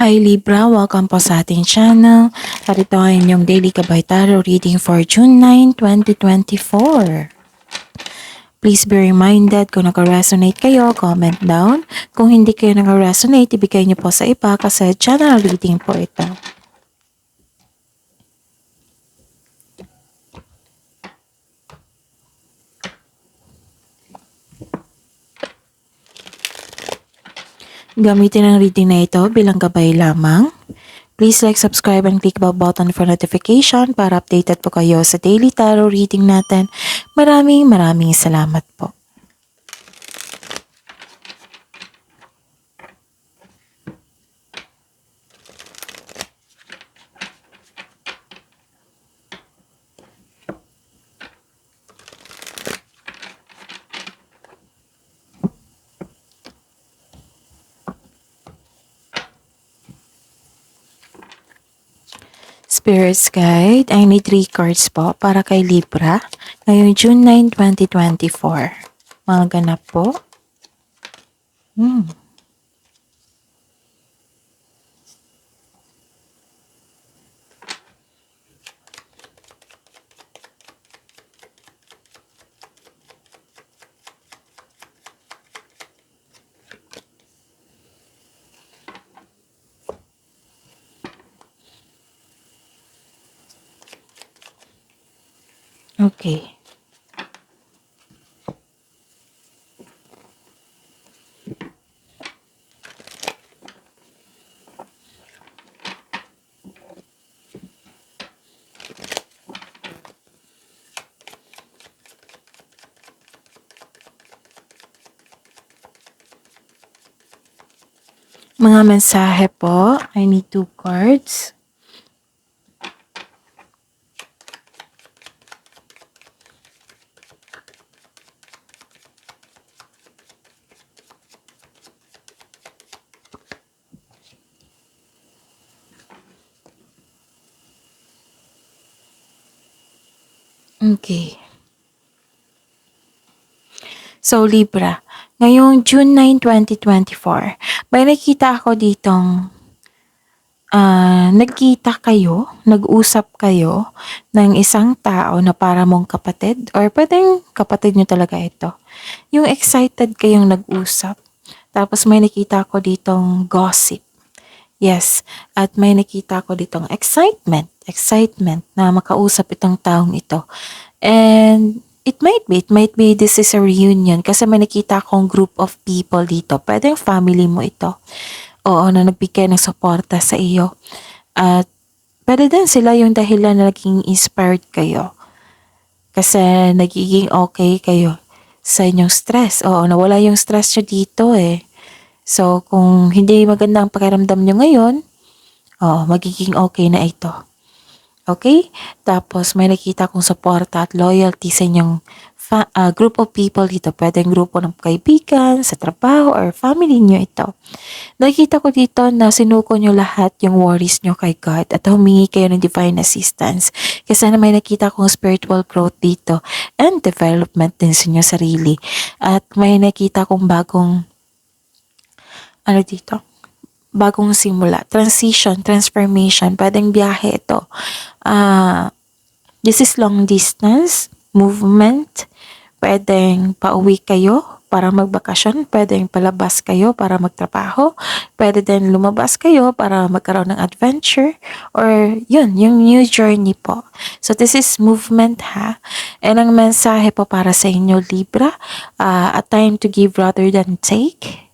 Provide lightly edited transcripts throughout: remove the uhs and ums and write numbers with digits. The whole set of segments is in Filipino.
Hi Libra, welcome po sa ating channel. At ito ay inyong daily Gabay Tarot reading for June 9, 2024. Please be reminded kung naka-resonate kayo, comment down. Kung hindi kayo naka-resonate, ibigay niyo po sa iba kasi channel reading po ito. Gamitin ang reading na ito bilang gabay lamang. Please like, subscribe, and click bell button for notification para updated po kayo sa daily tarot reading natin. Maraming salamat po. Spirits Guide, I need 3 cards po para kay Libra ngayong June 9, 2024. Mga ganap po. Okay. Mga mensahe po, I need 2 cards. Okay. So Libra, ngayong June 9, 2024, may nakita ako ditong nagkita kayo, nag-usap kayo ng isang tao na para mong kapatid or pwedeng kapatid nyo talaga ito. Yung excited kayong nag-usap. Tapos may nakita ko ditong gossip. Yes, at may nakita ko ditong excitement na makausap itong taong ito. And it might be this is a reunion kasi may nakita akong group of people dito. Pwedeng family mo ito. Oo, na nagbigay ng suporta sa iyo. At pwede din sila yung dahilan na naging inspired kayo. Kasi nagiging okay kayo sa inyong stress. Oo, nawala yung stress nyo dito eh. So, kung hindi maganda ang pakiramdam nyo ngayon, magiging okay na ito. Okay? Tapos, may nakita kong suporta at loyalty sa inyong group of people dito. Pwedeng grupo ng kaibigan, sa trabaho, or family nyo ito. Nakita ko dito na sinuko nyo lahat yung worries nyo kay God at humingi kayo ng divine assistance. Kasi na may nakita kong spiritual growth dito and development din sa inyo sarili. At may nakita kong bagong bagong simula, transition, transformation, pwedeng biyahe ito. This is long distance, movement, pwedeng pauwi kayo para magbakasyon, pwedeng palabas kayo para magtrabaho, pwede din lumabas kayo para magkaroon ng adventure, or yun, yung new journey po. So this is movement ha. And ang mensahe po para sa inyo Libra, a time to give rather than take.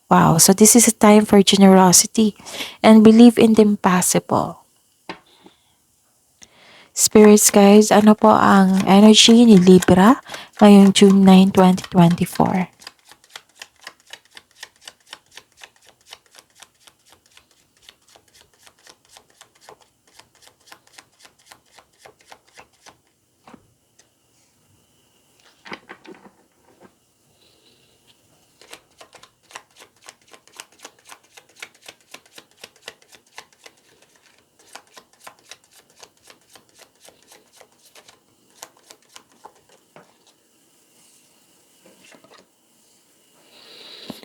Wow, so this is a time for generosity and believe in the impossible. Spirits guys, ano po ang energy ni Libra ngayong June 9, 2024?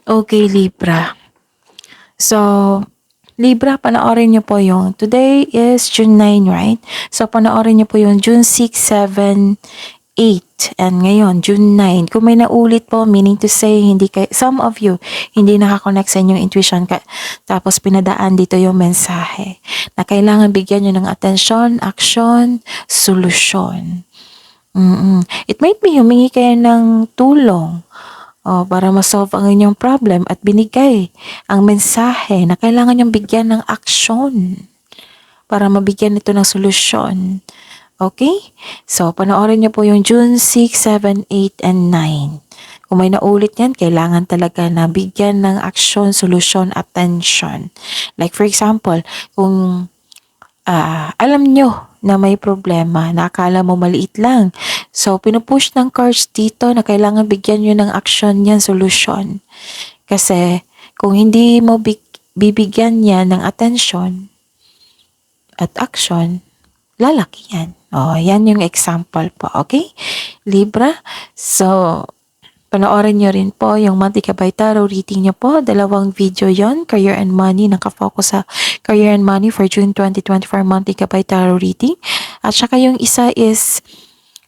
Okay, Libra. So, Libra, panoorin niyo po yung, today is June 9, right? So, panoorin niyo po yung June 6, 7, 8, and ngayon, June 9. Kung may naulit po, meaning to say, hindi kay, some of you, hindi nakakonect sa inyong intuition, tapos pinadaan dito yung mensahe na kailangan bigyan nyo ng atensyon, action, solusyon. It might be humingi kayo ng tulong para ma-solve ang inyong problem at binigay ang mensahe na kailangan niyong bigyan ng aksyon para mabigyan ito ng solusyon. Okay? So, panoorin niyo po yung June 6, 7, 8, and 9. Kung may naulit yan, kailangan talaga na bigyan ng aksyon, solusyon, attention. Like for example, kung alam nyo na may problema na akala mo maliit lang. So, pinupush ng cards dito na kailangan bigyan nyo ng action yan, solusyon. Kasi, kung hindi mo bibigyan yan ng attention at action, lalaki yan. Yan yung example po, okay? Libra, so, panoorin nyo rin po yung Monthly Gabay Tarot reading nyo po. 2 video yon, Career and Money. Nakafocus sa Career and Money for June 2024 Monthly Gabay Tarot reading. At saka yung isa is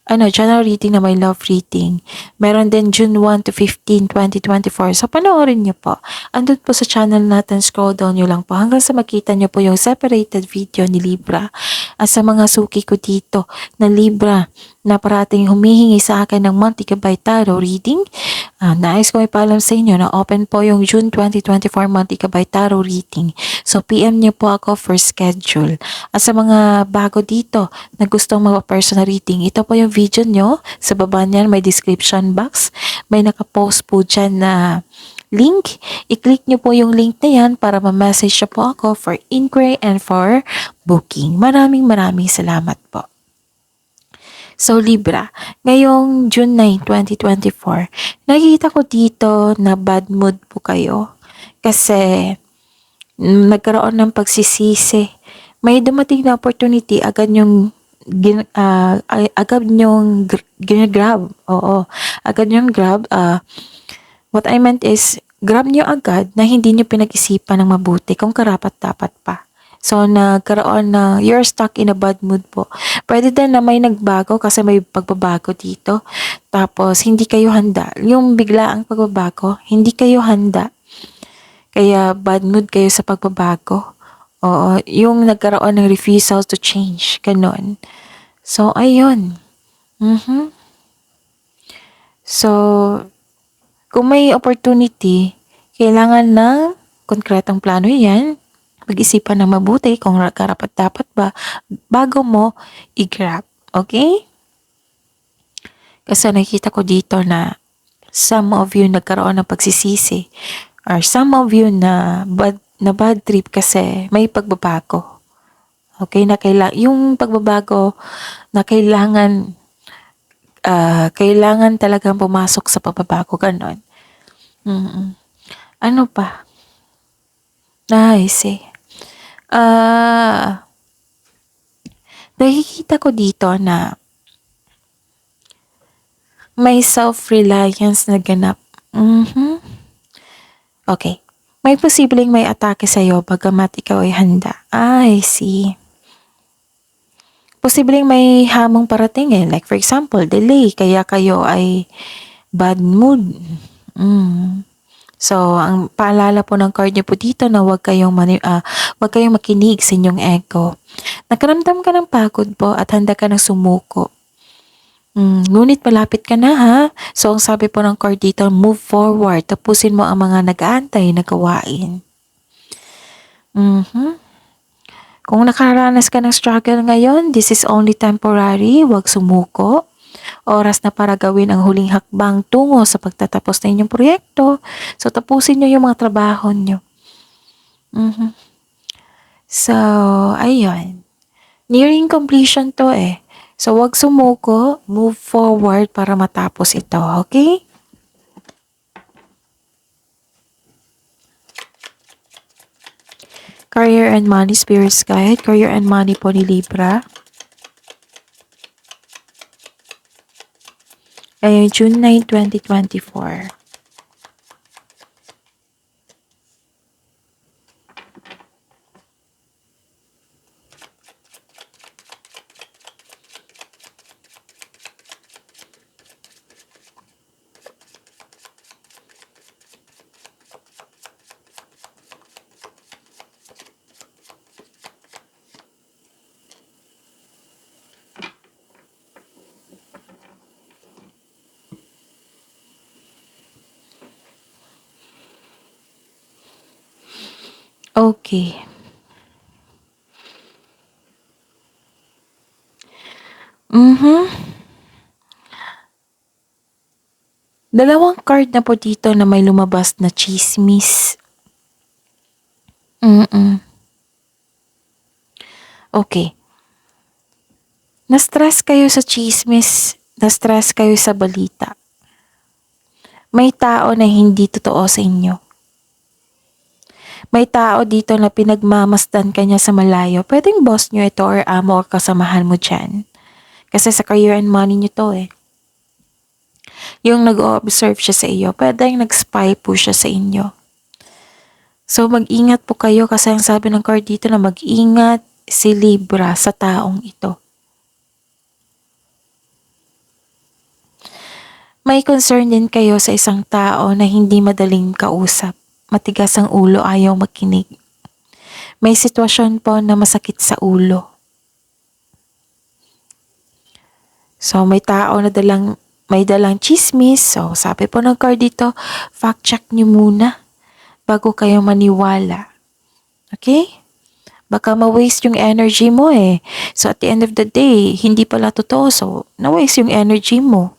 general reading na may love reading. Meron din June 1 to 15, 2024. So, panoorin nyo po. Andun po sa channel natin, scroll down nyo lang po hanggang sa makita nyo po yung separated video ni Libra. At sa mga suki ko dito na Libra na parating humihingi sa akin ng Monthly Gabay Tarot reading, nais ko ipaalam sa inyo na open po yung June 2024 Monthly Gabay Tarot reading. So, PM nyo po ako for schedule. At sa mga bago dito na gustong mag-personal reading, ito po yung video nyo. Sa baba niyan may description box. May nakapost po dyan na link. I-click nyo po yung link na yan para ma-message siya po ako for inquiry and for booking. Maraming salamat po. So, Libra, ngayong June 9, 2024, nakikita ko dito na bad mood po kayo kasi nagkaroon ng pagsisisi. May dumating na opportunity, agad yung ginagrab. Oo, agad yung grab. What I meant is, grab nyo agad na hindi nyo pinag-isipan ng mabuti kung karapat-dapat pa. So, nagkaroon na, you're stuck in a bad mood po. Pwede din na may nagbago kasi may pagbabago dito. Tapos, hindi kayo handa. Yung biglaang pagbabago, hindi kayo handa. Kaya, bad mood kayo sa pagbabago. Oo, yung nagkaroon ng refusal to change. Ganon. So, ayun. So, kung may opportunity, kailangan ng konkretong plano yan. Pag-isipan ng mabuti kung karapat-dapat ba bago mo i-grab. Okay? Kasi nakikita ko dito na some of you nagkaroon ng pagsisisi or some of you na bad trip kasi may pagbabago. Okay? Yung pagbabago na kailangan talagang pumasok sa pagbabago. Ganon. Ano pa? I see. Nakikita ko dito na may self-reliance na ganap. Okay. May posibleng may atake sa'yo bagamat ikaw ay handa. I see. Posibleng may hamong parating Like for example, delay. Kaya kayo ay bad mood. So, ang paalala po ng card niyo po dito na huwag kayong makinig sa inyong ego. Nakaramdam ka ng pagod po at handa ka ng sumuko. Ngunit malapit ka na ha. So, ang sabi po ng card dito, move forward. Tapusin mo ang mga nag-aantay na gawain. Kung nakaranas ka ng struggle ngayon, this is only temporary. Huwag sumuko. Oras na para gawin ang huling hakbang tungo sa pagtatapos ng inyong proyekto. So, tapusin nyo yung mga trabaho nyo. So, ayun. Nearing completion to So, wag sumuko, move forward para matapos ito, okay? Career and Money, Spirit's Guide. Career and Money po ni Libra. Ngayon, June 9, 2024. Okay. Mhm. Dalawang card na po dito na may lumabas na tsismis. Mm. Okay. Na-stress kayo sa tsismis, na-stress kayo sa balita. May tao na hindi totoo sa inyo. May tao dito na pinagmamasdan ka niya sa malayo. Pwedeng boss nyo ito or amo or kasamahan mo dyan. Kasi sa career and money nyo to eh. Yung nag-o-observe siya sa iyo, pwedeng nag-spy po siya sa inyo. So mag-ingat po kayo kasi ang sabi ng card dito na mag-ingat si Libra sa taong ito. May concern din kayo sa isang tao na hindi madaling kausap. Matigas ang ulo, ayaw makinig. May sitwasyon po na masakit sa ulo. So may tao na may dalang chismis. So sabi po ng card dito, fact check niyo muna bago kayo maniwala. Okay? Baka ma-waste yung energy mo eh. So at the end of the day, hindi pala totoo. So na-waste yung energy mo.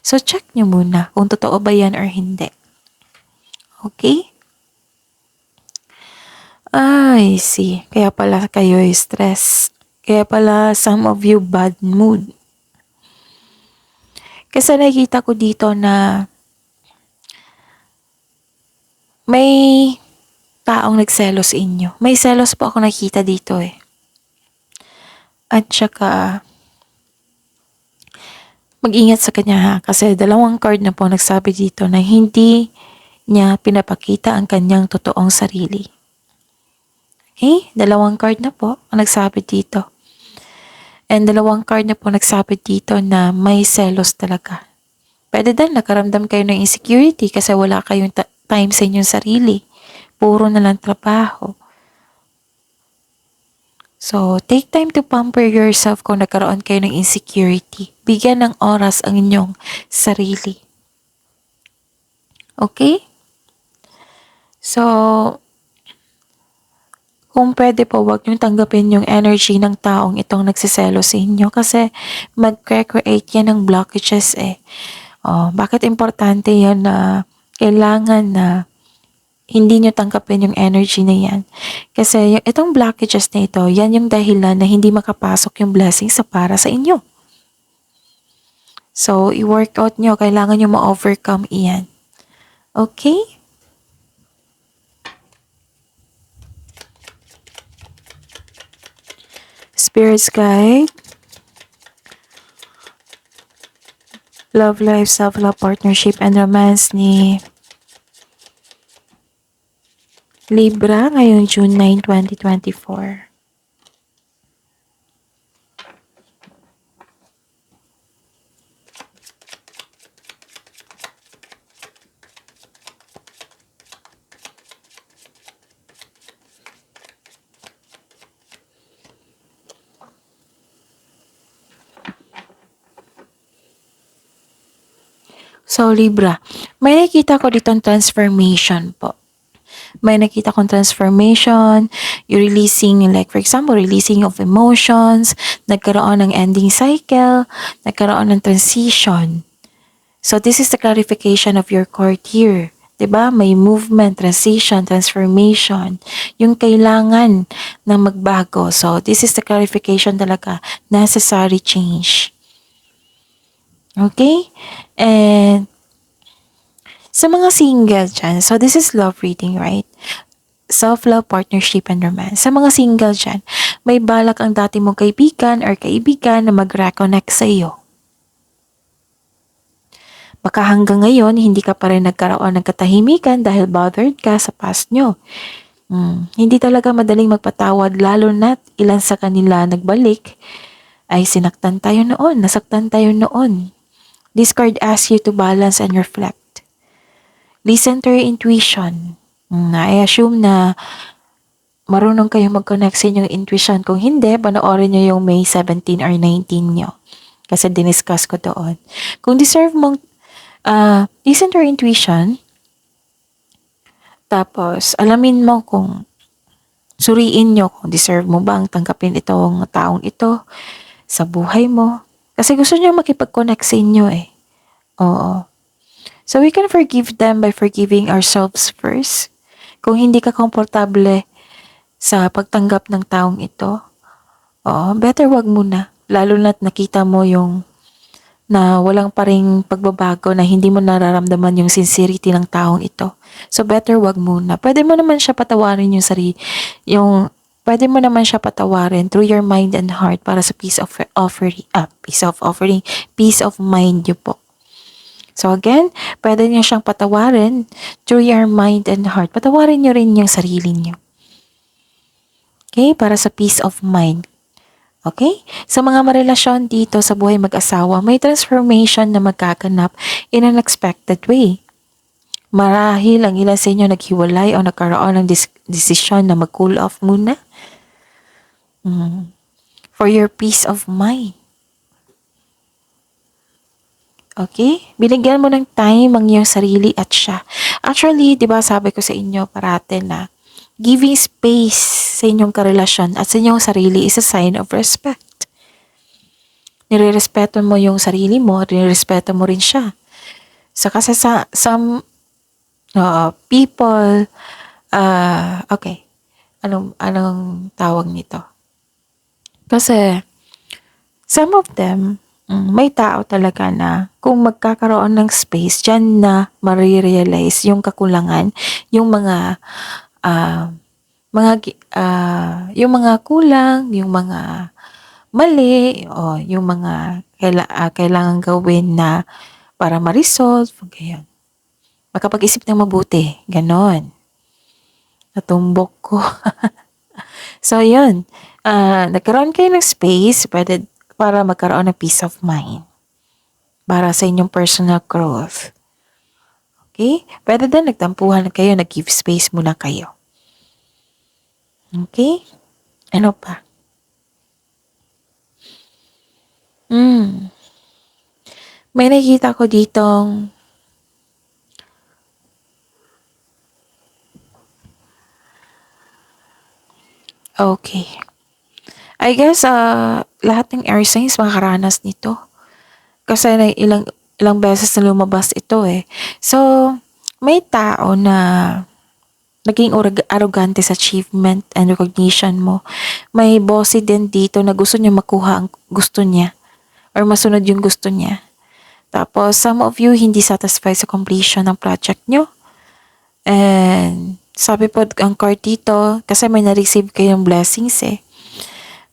So check nyo muna kung totoo ba yan or hindi. Okay? I see. Kaya pala kayo stress. Kaya pala some of you bad mood. Kasi nakikita ko dito na may taong nagselos inyo. May selos po ako nakita dito eh. At saka mag-ingat sa kanya ha. Kasi dalawang card na po nagsabi dito na hindi niya pinapakita ang kanyang totoong sarili. Okay? Dalawang card na po ang nagsabi dito. And dalawang card na po nagsabi dito na may selos talaga. Pwede din nakaramdam kayo ng insecurity kasi wala kayong time sa inyong sarili. Puro na lang trabaho. So, take time to pamper yourself kung nagkaroon kayo ng insecurity. Bigyan ng oras ang inyong sarili. Okay? So, kung pwede po, wag niyong tanggapin yung energy ng taong itong nagsiselo sa inyo kasi mag-create yan ng blockages eh. Bakit importante yan na kailangan na hindi nyo tanggapin yung energy na yan? Kasi itong blockages na ito, yan yung dahilan na hindi makapasok yung blessings sa para sa inyo. So, i-workout nyo, kailangan nyo ma-overcome iyan. Okay? Spirits guide. Love life, self-love, partnership, and romance ni Libra ngayong June 9, 2024. So, Libra, may nakita ko ditong transformation po. May nakita kong transformation, you're releasing, like for example, releasing of emotions, nagkaroon ng ending cycle, nagkaroon ng transition. So, this is the clarification of your court here. 'Di ba? May movement, transition, transformation. Yung kailangan na magbago. So, this is the clarification talaga. Necessary change. Okay? And sa mga single dyan, so this is love reading, right? Self-love, partnership, and romance. Sa mga single dyan, may balak ang dati mong kaibigan or kaibigan na mag-reconnect sa iyo. Baka hanggang ngayon, hindi ka pa rin nagkaroon ng katahimikan dahil bothered ka sa past nyo. Hindi talaga madaling magpatawad lalo na't ilan sa kanila nagbalik ay sinaktan tayo noon, nasaktan tayo noon. This card asks you to balance and reflect. Listen to your intuition. I assume na marunong kayong mag-connect sa inyong intuition. Kung hindi, panoorin nyo yung May 17 or 19 nyo. Kasi diniscuss ko doon. Kung deserve mong listen to your intuition, tapos alamin mo kung Suriin nyo kung deserve mo bang tanggapin itong taong ito sa buhay mo. Kasi gusto nyo makipag-connect sa inyo eh. Oo. So we can forgive them by forgiving ourselves first. Kung hindi ka komportable sa pagtanggap ng taong ito, better wag muna. Lalo na't nakita mo yung na walang pa ring pagbabago, na hindi mo nararamdaman yung sincerity ng taong ito. So better wag muna. Pwede mo naman siya patawarin pwede mo naman siya patawarin through your mind and heart para sa peace of mind niyo po. So again, pwede niyo siyang patawarin through your mind and heart. Patawarin niyo rin yung sarili niyo. Okay? Para sa peace of mind. Okay? Sa mga marelasyon dito sa buhay mag-asawa, may transformation na magkaganap in an unexpected way. Marahil ang ilan sa inyo naghiwalay o nagkaroon ng desisyon na mag-cool off muna. For your peace of mind. Okay? Binigyan mo ng time ang iyong sarili at siya. Actually, di ba sabi ko sa inyo parate na giving space sa inyong karelasyon at sa inyong sarili is a sign of respect. Nirerespeto mo yung sarili mo, nirerespeto mo rin siya. So kasi some people, okay, anong tawag nito? Kasi some of them, may tao talaga na kung magkakaroon ng space, dyan na marirealize yung kakulangan, yung mga yung mga kulang, yung mga mali, o yung mga kailangan gawin na para ma-resolve, ganyan. Makapag-isip ng mabuti, ganon. Natumbok ko. So, yun. Nagkaroon kayo ng space para magkaroon ng peace of mind. Para sa inyong personal growth. Okay? Pwede din nagtampuhan kayo, nag-give space muna kayo. Okay? Ano pa? May nakita ko ditong okay. I guess, lahat ng air signs makakaranas nito. Kasi ilang beses na lumabas ito eh. So, may tao na naging arrogante sa achievement and recognition mo. May bossy din dito na gusto niya makuha ang gusto niya or masunod yung gusto niya. Tapos, some of you hindi satisfied sa completion ng project nyo. And sabi po ang card dito, kasi may na-receive kayong blessings eh.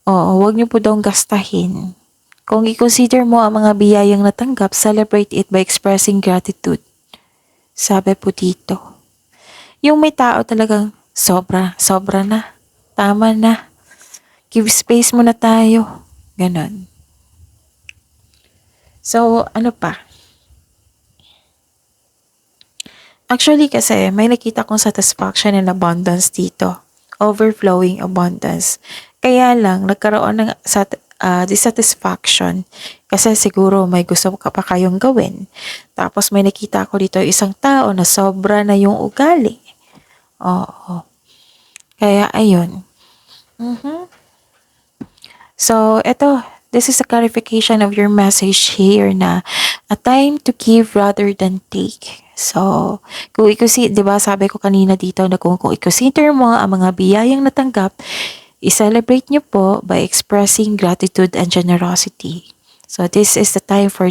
Huwag niyo po daw gastahin. Kung i-consider mo ang mga biyayang natanggap, celebrate it by expressing gratitude. Sabi po dito. Yung may tao talagang sobra na. Tama na. Give space muna tayo. Ganon. So, ano pa? Actually kasi may nakita kong satisfaction and abundance dito. Overflowing abundance. Kaya lang, nagkaroon ng dissatisfaction kasi siguro may gusto ka pa kayong gawin. Tapos may nakita ko dito isang tao na sobra na yung ugali. Oo. Kaya ayun. So, this is a clarification of your message here na a time to give rather than take. So, di ba sabi ko kanina dito na kung i-consider mo ang mga biyayang natanggap, i-celebrate nyo po by expressing gratitude and generosity. So, this is the time for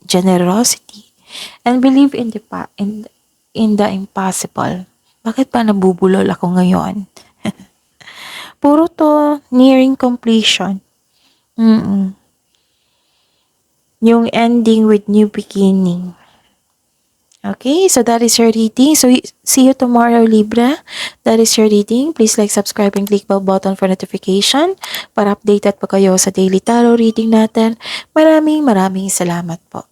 generosity. And believe in the impossible. Bakit pa nabubulol ako ngayon? Puro to nearing completion. Yung ending with new beginning. Okay, so that is your reading. So, see you tomorrow, Libra. That is your reading. Please like, subscribe, and click bell button for notification para updated pa kayo sa daily tarot reading natin. Maraming salamat po.